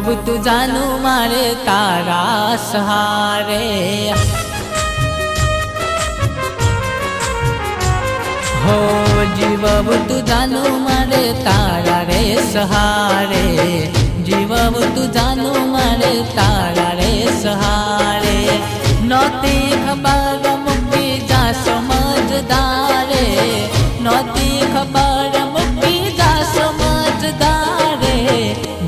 जीवब तू जानू मारे तारा सहारे। हो जीवब तू जानू मारे तारा रे सहारे। जीवब तू जानू मारे तारा रे सहारे। नौती खबर मुक्ति जा समझदारे। नौती खबर मुक्ति जा समझदारे।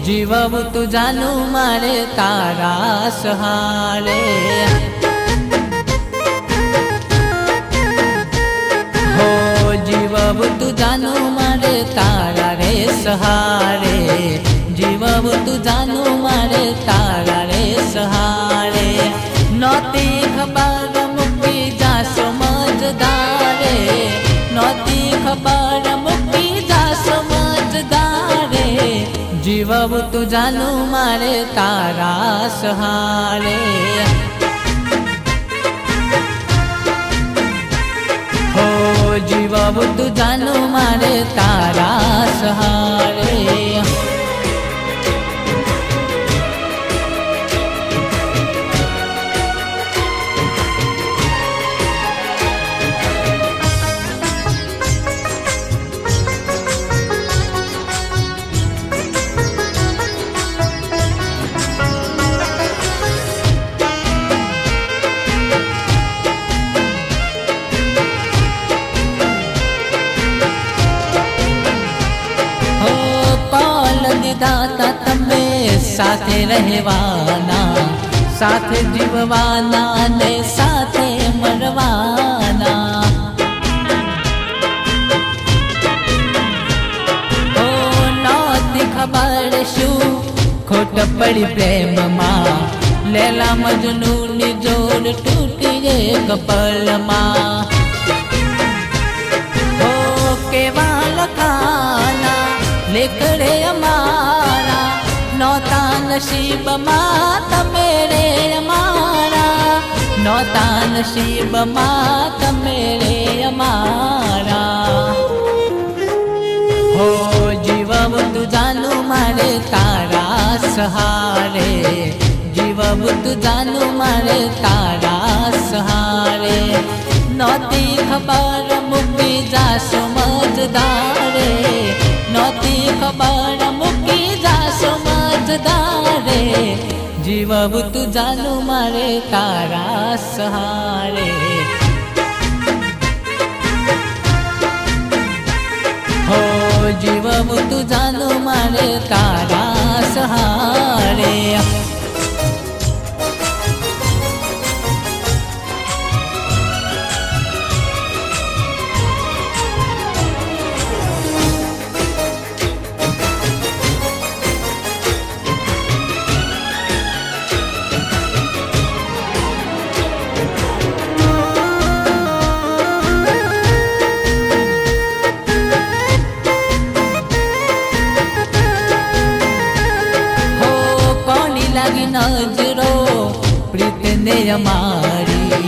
जीवब तू जानू मारे तारा सहारे। हो जीवब तू जानू मारे तारा रे सहारे। जीवब तू जानू मारे तारा रे सहारे। नौती खबर मुक्ति जा समझदारे। नौती खबर मुक्ति जा समझदारे। जीवब तू जानू मारे तारा सहारे। हो जीवब तू जानू मारे तारा सहारे। दाता तमे साथे रहवाना। साथे जीववाना ने साथे मरवाना। ओ नौती खबर शू खोट पड़ी प्रेम माँ। लैला मजनू नी जोड़ टूटी एक पल माँ। ओ केवाल खाना लेकड़े अमारा। नौता नसीब मात मेरे अमारा। नौता नसीब मात मेरे अमारा। हो जीवब तू जानू मारे तारा सहारे। जीवब तू जानू मारे तारा सहारे। नौती खबर मुक्ति जा समझदारे। नौती खबर मुक्ति जा समझदारे। जीवब तू जानू मारे तारा सहारे। हो जीवब तू जानू मारे तारा सहारे। लगी नजरो प्रीत ने हमारी।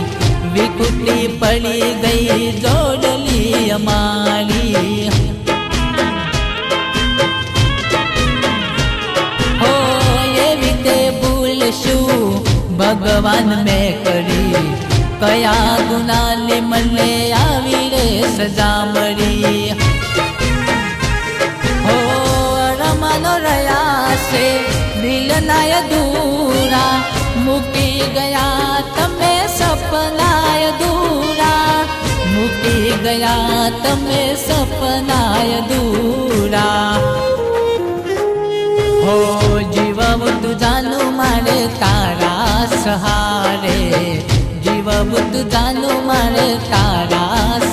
विकुटी पड़ी गई जोड़ली हमारी। हो ये बीते भूल शू भगवान में करी। कया गुनाले मले आवी रे सजा मरी। हो रमानो रया से दिल नाय दूरा। मुकी गया तमे सपनाय दूरा। मुकी गया तमे सपनाय दूरा। हो जीवब तू जानू मारे तारा सहारे। जीवब तू जानू मारे तारा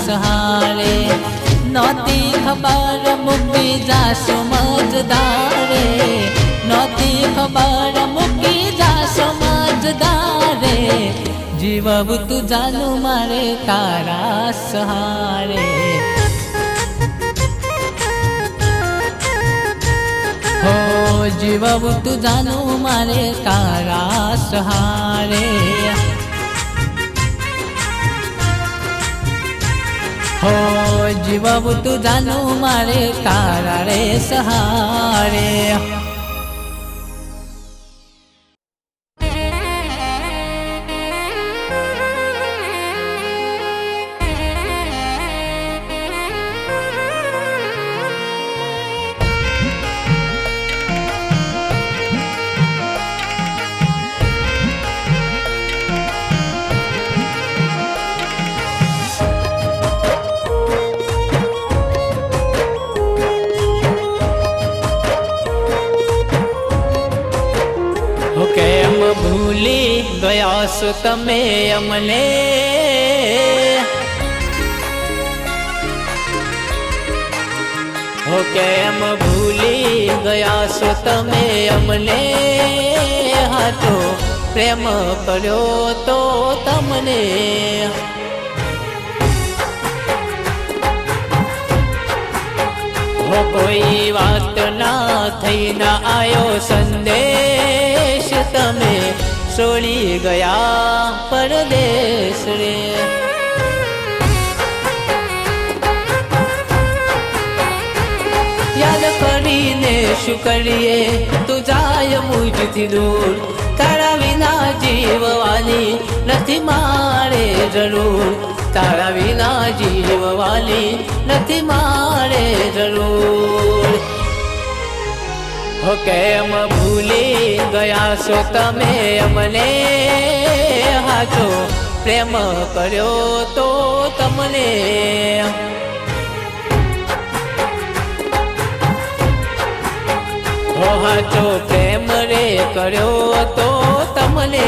सहारे। नौती खबर मुक्ति जा समझदारे। नौती खबर मुक्ति जा समझदारे। जीवब तू जानू मारे तारा सहारे। हो जीवब तू जानू मारे तारा सहारे। हो जीवब तू जानू मारे तारा रे सहारे। ગયા છો તમે અમને, હો કેમ ભૂલી ગયા છો તમે અમને, હાચો પ્રેમ કર્યો તો તમને. હો કોઈ વાત ના થઈ ના આયો સંદેશ, તમે છોડી ગયા પરદેશ રે. યાદ કરીને શું કરીએ તું જાય મુજથી દૂર, તારા વિના જીવવાની નથી મારે જરૂર, તારા વિના જીવવાની નથી મારે જરૂર. હો કેમ ભૂલી ગયા છો તમે અમને, હાચો પ્રેમ કર્યો તો તમને. હો હાચો પ્રેમ રે કર્યો તો તમને.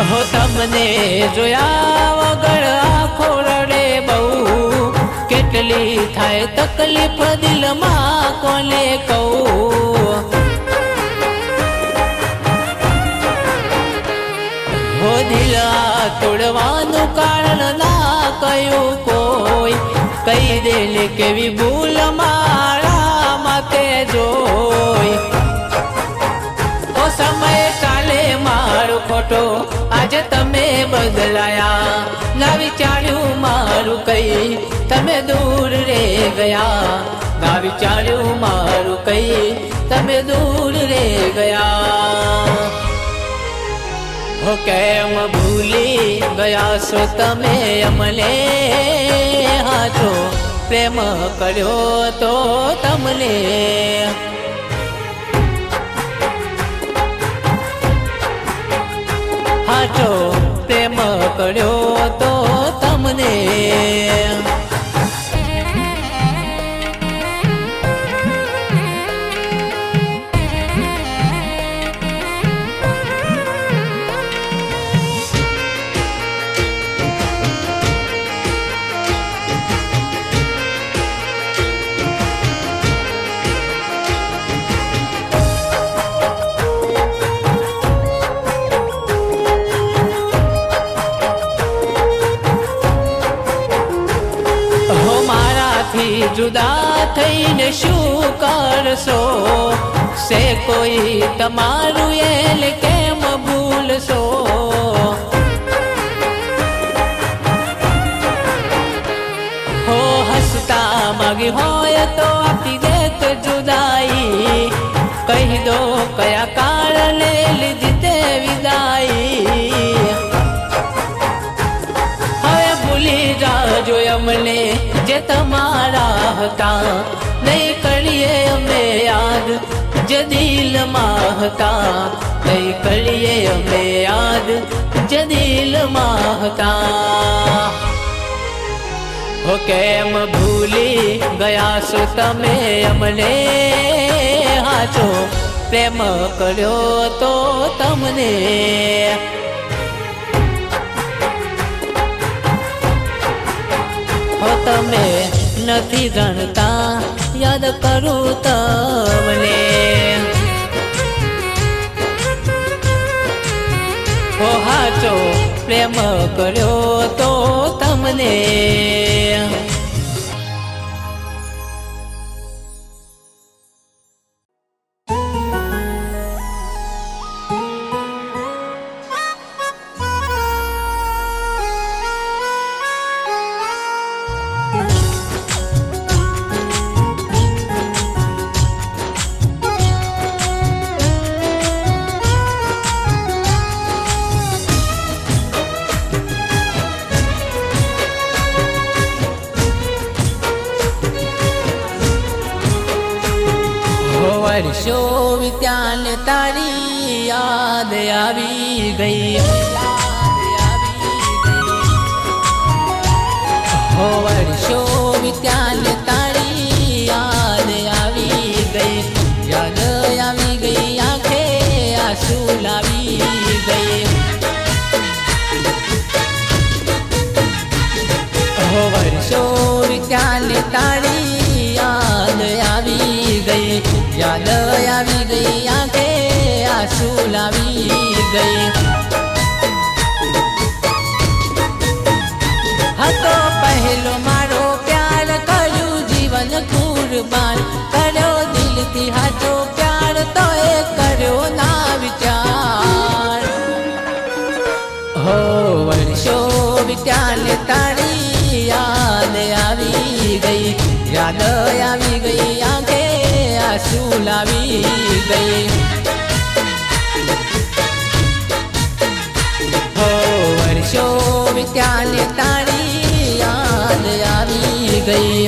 હો તમને જોયા વગર આખો રડે બહુ, કેટલી થાય તકલીફ દિલમાં કોને કહું. હો દિલ તોડવાનું કારણ ના કયું કોઈ, કહી દે લે કેવી ભૂલ મારા માથે જોઈ. ઓ સમય ચાલે મારો ખોટો આજે તમે બદલાયા, ના વિચાર્યું મારું કઈ તમે દૂર રે ગયા, ના વિચાર્યું મારું કઈ તમે દૂર રે ગયા. હો કેમ ભૂલી ગયા છો તમે અમને, હાચો પ્રેમ કર્યો તો તમને. હાચો પ્રેમ કર્યો તો તમને. જુદા થઈને શું કરશો, સે કોઈ તમારું એલ કેમ ભૂલશો. હો હસતા માગી હોય તો આપી દેત જુદાઈ, કહી દો કયા કારણે લીધી તે વિદાઈ. હવે ભૂલી જાજો અમને જે તમારા હતા, નહીં કરીએ અમે યાદ જે દિલમાં હતા, નહીં કરીએ અમે યાદ જે દિલમાં હતા. હો કેમ ભૂલી ગયા છો તમે અમને, હાચો પ્રેમ કર્યો તો તમને. હો તમે નથી જાણતા યાદ કરું તમને, હો હાચો પ્રેમ કર્યો તો તમને. વર્ષો વીત્યા ને તારી યાદ આવી ગઈ, હો વર્ષો વીત્યા ને તારી યાદ આવી ગઈ, યાદ આવી ગઈ આંખે આંસુ લાવી ગઈ, હો વર્ષો વીત્યા ને તારી યાદ આવી ગઈ, યાદ આવી ગઈ આંખે આંસુ લાવી ગઈ, હતો પહેલો મારો પ્યાર, કર્યું જીવન કુરબાન, કર્યો દિલથી હાચો પ્યાર, તો એ કર્યો ના વિચાર, હો વર્ષો વીત્યા ને તારી યાદ આવી ગઈ, યાદ આવી ગઈ આંખે આંસુ લાવી ગઈ, હો વર્ષો વીત્યા ને તારી યાદ આવી ગઈ,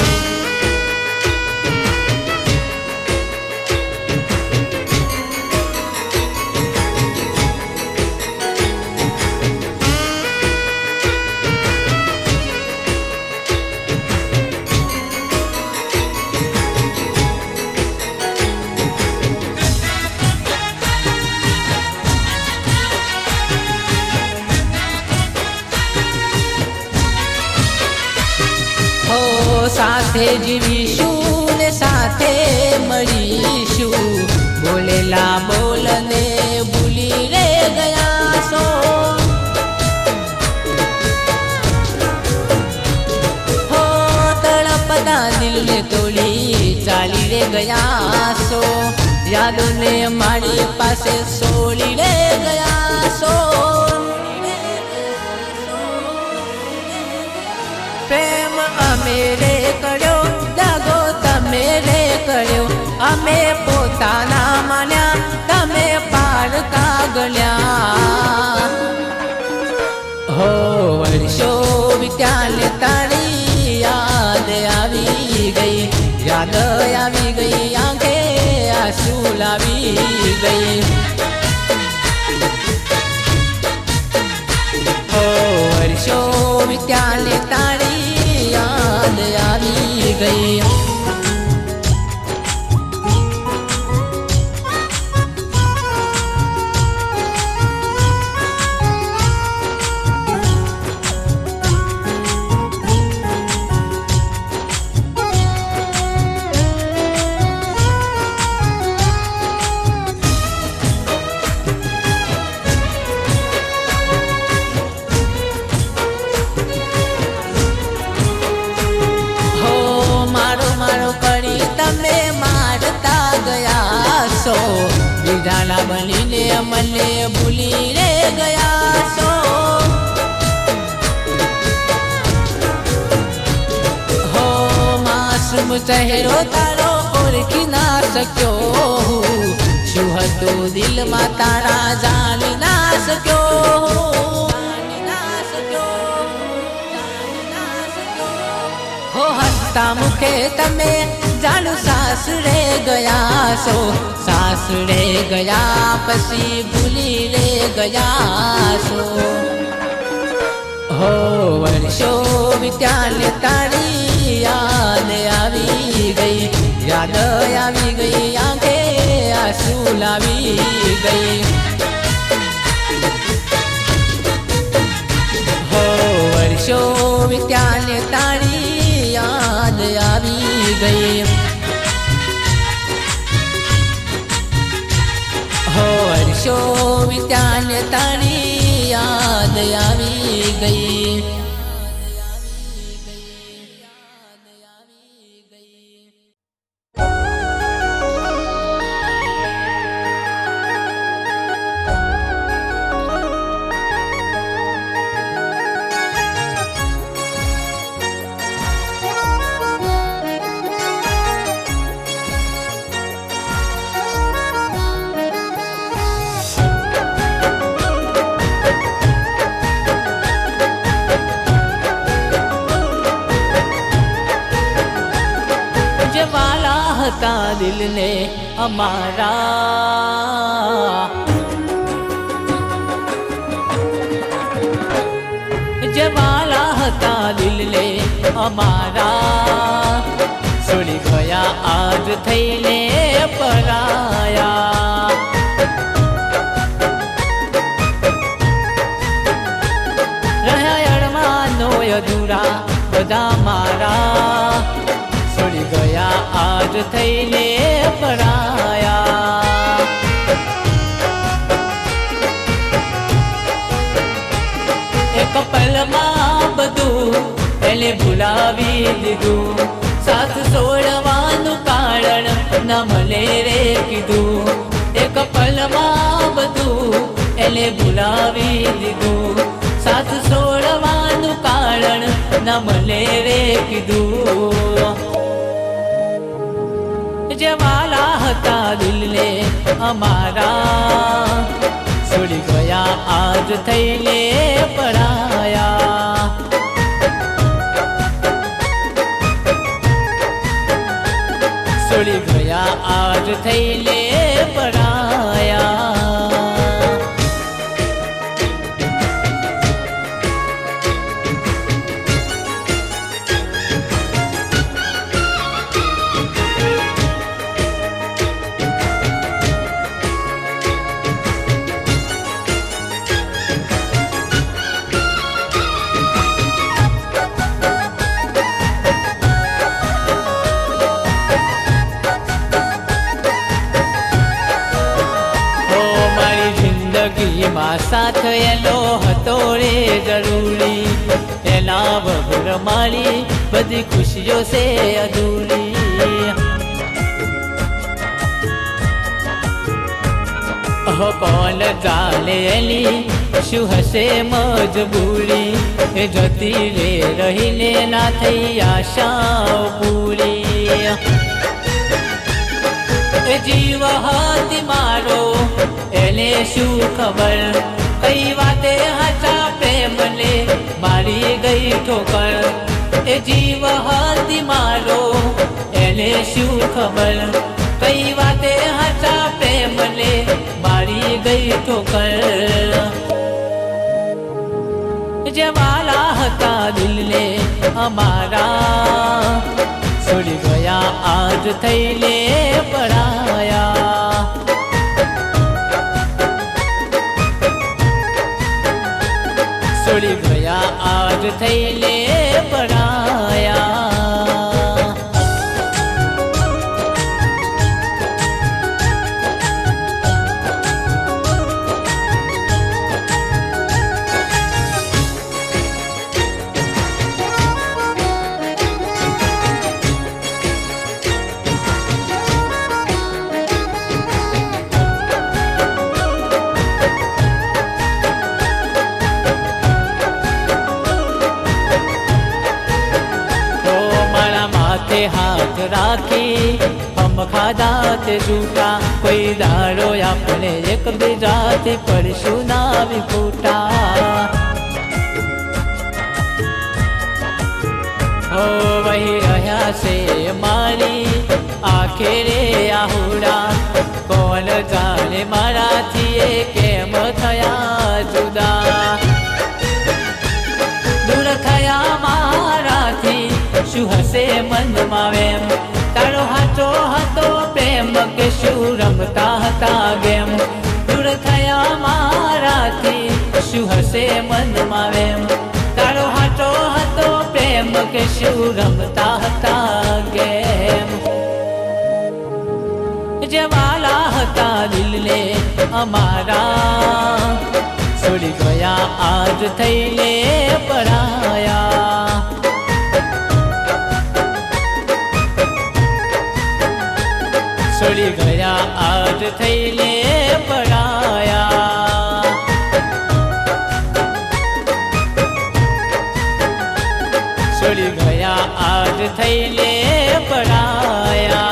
સાથે જીવીશું ને સાથે મળીશું, બોલેલા બોલને ભૂલી રે ગયા છો, હો તડપતા દિલને તોડી ચાલી રે ગયા છો, યાદોને મારી પાસે છોડી રે ગયા છો, પ્રેમ અમે રે કર્યો, દાગો તમે રે કર્યો, અમે પોતાના માન્યા, તમે પારકા ગણ્યા, હો વર્ષો વીત્યા ને તારી યાદ આવી ગઈ, યાદ આવી ગઈ આંખે આંસુ લાવી ગઈ, હો વર્ષો વીત્યા ને તારી યાદ આવી ગઈ, બીજાના બનીને મને ભૂલી રે ગયા છો, હો માસૂમ ચહેરો તારો ઓળખી ના શક્યો, શું હતું દિલમાં તારા જાણી ના શક્યો, હો હસતા મુખે તમે જાણું સાસરે ગયા છો, સાસરે ગયા પછી ભૂલી રે ગયા છો, હો વર્ષો વીત્યા ને તારી યાદ આવી ગઈ, યાદ આવી ગઈ આંખે આંસુ લાવી ગઈ, હો વર્ષો વીત્યા ને તારી યાદ આવી ગઈ, હો વર્ષો વીત્યા ને તારી યાદ આવી ગઈ. દિલને અમારા, જે વાલા હતા દિલને અમારા, છોડી ગયા આજ થઈને પરાયા. રહ્યા અડમાનો અધૂરા બધા મારા, છોડી ગયા આજ થઈને પરાયા. એક પલમાં બધું એને ભૂલાવી દીધું, સાથ છોડવાનું કારણ ન મળે રે કીધું. એક પલમાં બધું એને ભૂલાવી દીધું, સાથ છોડવાનું કારણ ન મળે રે કીધું. જે વાલા હતા દિલને અમારા, છોડી ગયા આજ થઈને પરાયા. છોડી ગયા આજ થઈને પરાયા. જિંદગીમાં સાથ એનો હતો રે જરૂરી, એના વગર મારી બધી ખુશીઓ છે અધૂરી. કોણ જાણે એની શું હશે મજબૂરી, એ જતી રે રહીને ના થઈ આશાઓ પૂરી. જીવ હતી મારો એને શું ખબર, કઈ વાતે હતા પ્રેમને મારી ગઈ ઠોકર. એ જીવ હતી મારો એને શું ખબર, કઈ વાતે હતા પ્રેમને મારી ગઈ ઠોકર. જે વાલા હતા દિલને અમારા, છોડી ગયા આજ થઈને પરાયા. છોડી ગયા આજ થઈને પરાયા. હાથ રાખી હમ ખાધા તે જૂઠા, કોઈ દાડો આપણે એકબીજાથી પડશું ના વિખૂટા. હો વહી રહ્યા છે મારી આખેરે આહુડા, કોણ જાણે મારાથી એ કેમ થયા જુદા. દૂર થયા મારાથી શું હશે મનમાં એમ, તારો હાચો હતો પ્રેમ કે શું રમતા હતા ગેમ. દૂર થયા મારાથી શું હશે મનમાં એમ, તારો હાચો હતો પ્રેમ કે શું રમતા હતા ગેમ. જે વાલા હતા દિલને અમારા, છોડી ગયા આજ થઈને પરાયા. છોડી ગયા આજ થઈને પરાયા. છોડી ગયા આજ થઈને પરાયા.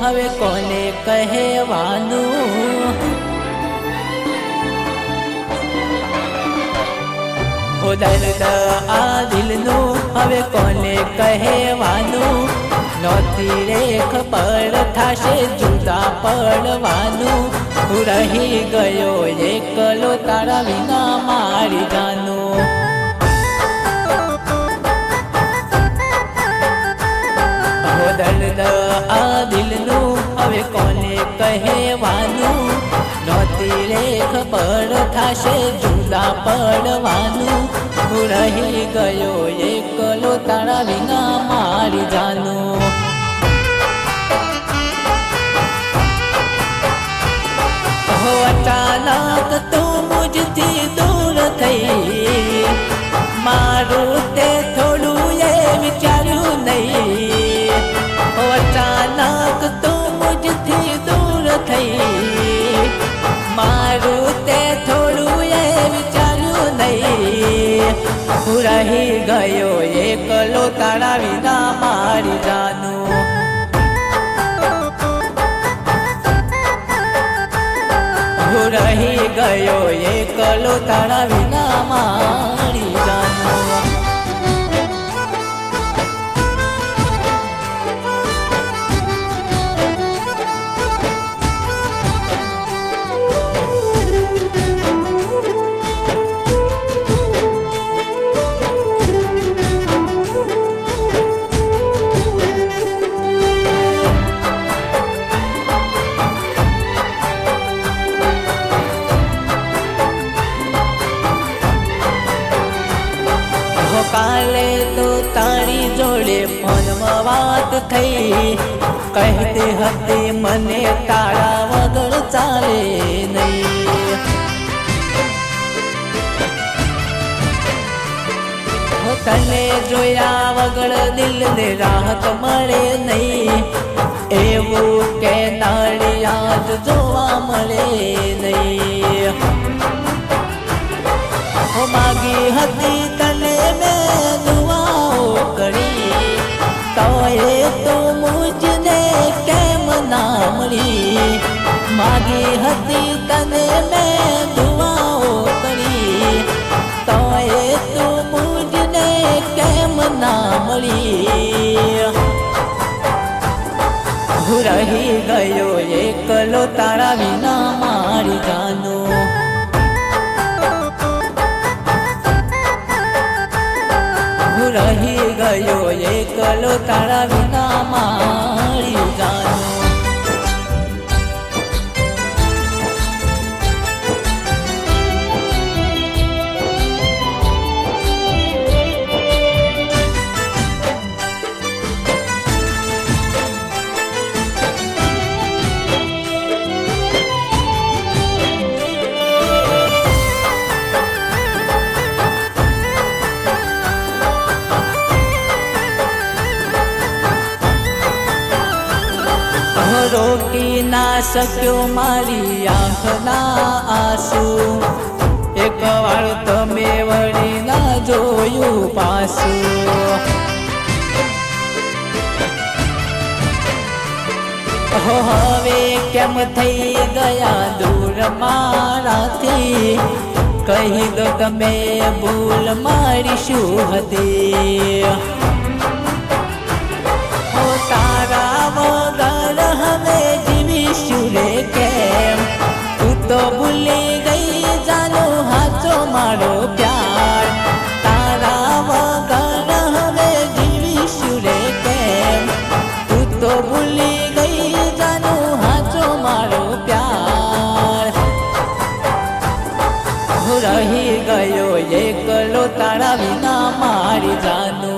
હવે કોને કહેવાનું, હો દર્દ આ દિલનું હવે કોને કહેવાનું, નોતી રેખ પર થાશે જુદા પડવાનું, હું રહી ગયો એકલો તારા વિના મારી જાનું. હો દર્દ આ દિલનું હવે કોને કહેવાનું, નોતી રેખ પર થાશે જુદા પડવાનું, હું રહી ગયો એકલો તારા વિના મારી જાનું. હો અચાનક તું મુજથી દૂર થઈ, મારું તે થોડું એ વિચાર્યું નહીં. હો અચાનક તું મુજથી દૂર થઈ, મારું તે થોડું એ વિચાર્યું નહીં, હું રહી ગયો એકલો તારા વિના મારી જાનું. હું રહી ગયો એકલો તારા વિના મારી જાનું. કાલે તો તારી જોડે ફોનમાં વાત થઈ, કહેતી હતી મને તારા વગર ચાલે નહીં. તને જોયા વગર દિલને રાહત મળે નહીં, એવું કે નાળી યાદ જોવા મળે નહીં. માગી હતી તને મેં દુઆઓ કરી, તોય તો મુજને કેમ ના મળી. માગી હતી તને મેં દુઆઓ કરી, તોય તો મુજને કેમ ના મળી. હું રહી ગયો એકલો તારા વિના મારી જાનું. હું રહી ગયો એકલો તારા વિના મારી જાનું. રોકી ના શક્યો મારી આંખના આંસુ, એક વાર તમે વળી ના જોયું પાછું. હવે કેમ થઈ ગયા દૂર મારાથી, કહી દો તમે ભૂલ મારી શું હતી. તારા વગર હવે જીવીશું રે કેમ, તું તો ભૂલી ગઈ જાનો હાચો મારો પ્યાર. તારા વગર હવે જીવીશું રે કેમ, તું તો ભૂલી ગઈ જાનો હાચો મારો પ્યાર. હું રહી ગયો એકલો તારા વિના મારી જાનું.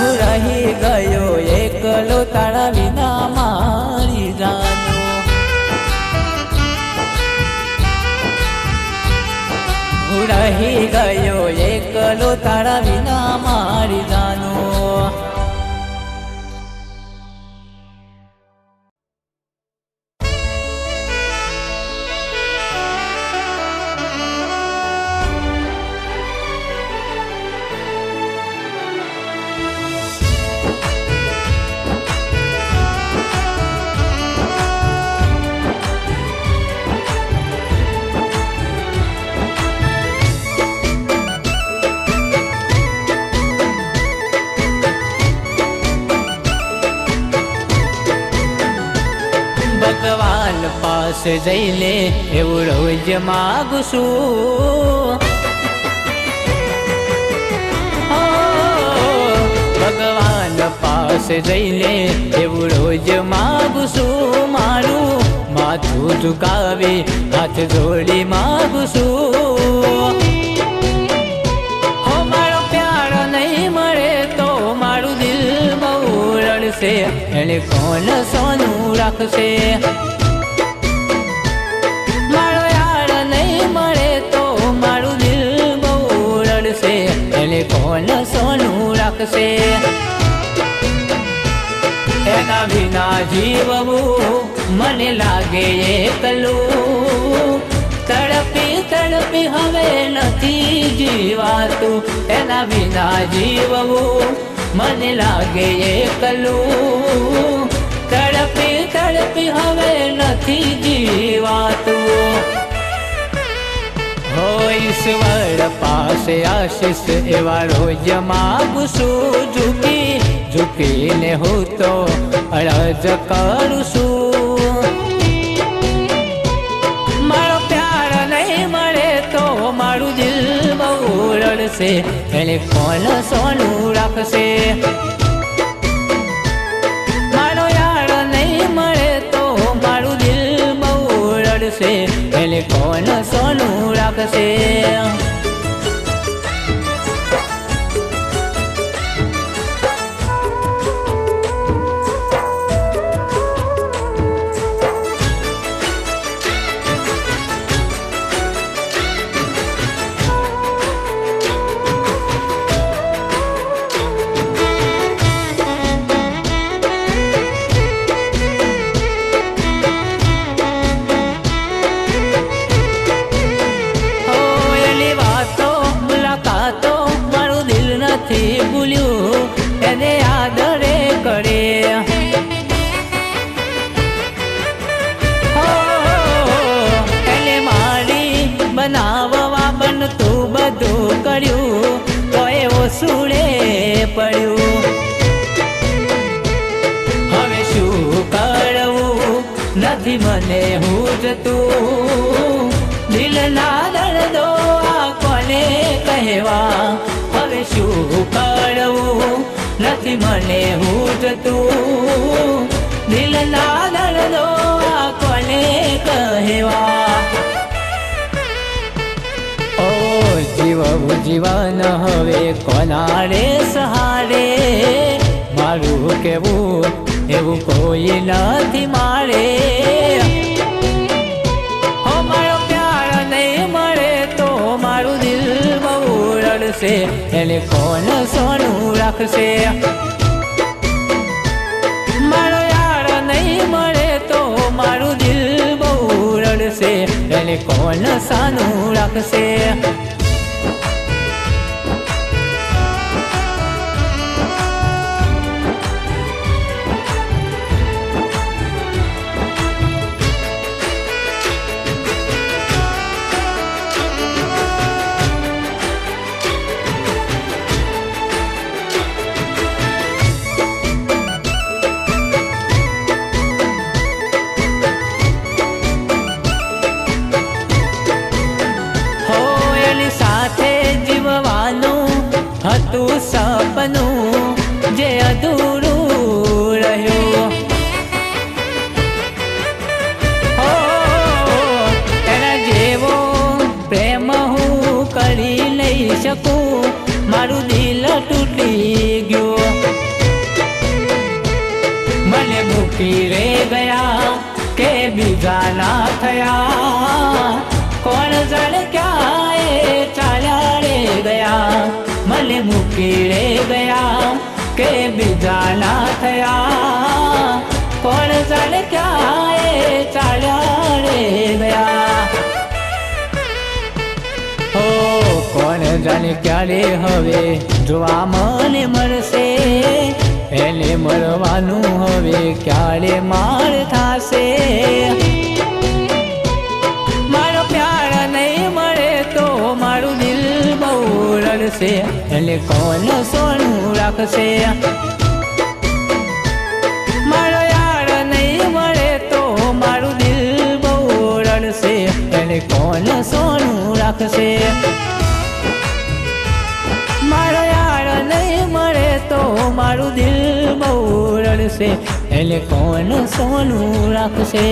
હું રહી ગયો એકલો તારા વિના મારી જાનું. હું રહી ગયો એકલો તારા વિના મારી જાનું. ભગવાન પાસે જઈ લે એવું રોજ માગું છું. ભગવાન પાસે જઈ લે એવું રોજ માગું છું. મારું માથું ઝુકાવી હાથ જોડી માગું છું. હો મારો પ્યાર નહીં મળે તો મારું દિલ બહુ રડશે, એને કોણ સોનું રાખશે. મારો યાર નહીં મળે તો મારું દિલ બહુ રડશે, એને કોણ સોનું રાખશે. એના વિના જીવવું મને લાગે એકલું, તડપી તડપી હવે નથી જીવાતું. એના વિના જીવવું મને લાગે એકલું, તડપી તડપી હવે નથી જીવાતું. હો ઈશ્વર પાસે આશીષ એવા રોજ માગું છું. ઝૂકીને હું તો અરજ કરું છું. મારો પ્યાર નહીં મળે તો મારું દિલ બહુ રડશે, એને કોણ સોનું રાખશે. મારો યાર નહીં મળે તો મારું દિલ બહુ રડશે, એને કોણ સોનું રાખશે. નથી ભૂલ્યું એને આદરે કરે. એને મારી બનાવવા બનતું બધું કર્યું તો એવો સુડે પડ્યું. હવે શું કરવું નથી મને હૂજતું, દિલના દર્દો આ કોને કહેવા. હવે શું કરવું નથી મને હૂજતું, દિલના દર્દો આ કોને કહેવા. ઓ જીવવું જીવન હવે કોનારે સહારે, મારું કેવું એવું કોઈ નથી મારે. હો મારો પ્યાર નહીં મળે તો મારું દિલ બહુ રડશે, એને કોણ સોનું રાખશે. મારો યાર નહીં મળે તો મારું દિલ બહુ રડશે, એને કોણ સાનું રાખશે. હતું સપનું જે અધૂરું રહ્યું. એના જેવો પ્રેમ હું કરી લઈ શકું, મારું દિલ તૂટી ગયું. મને મૂકી રે ગયા કે બીજા ના થયા, કોણ જાણે ક્યાં એ ચાલ્યા રે ગયા. મને મૂકી રે ગયા કે બીજા ના થયા, કોણ જાણે ક્યાં એ ચાલ્યા રે ગયા. હો કોણ જાણે ક્યારે હવે જોવા મને મળશે, એને મળવાનું હવે ક્યારે માર થાશે. મારો પ્યાર નહીં મળે તો મારું દિલ બહુ રડશે, એને કોણ સોનું રાખશે. મારો યાર નહીં મળે તો મારું દિલ રાખશે. મારો યાર નહીં મળે તો મારું દિલ બહુ રડશે, એટલે કોણ સોનું રાખશે.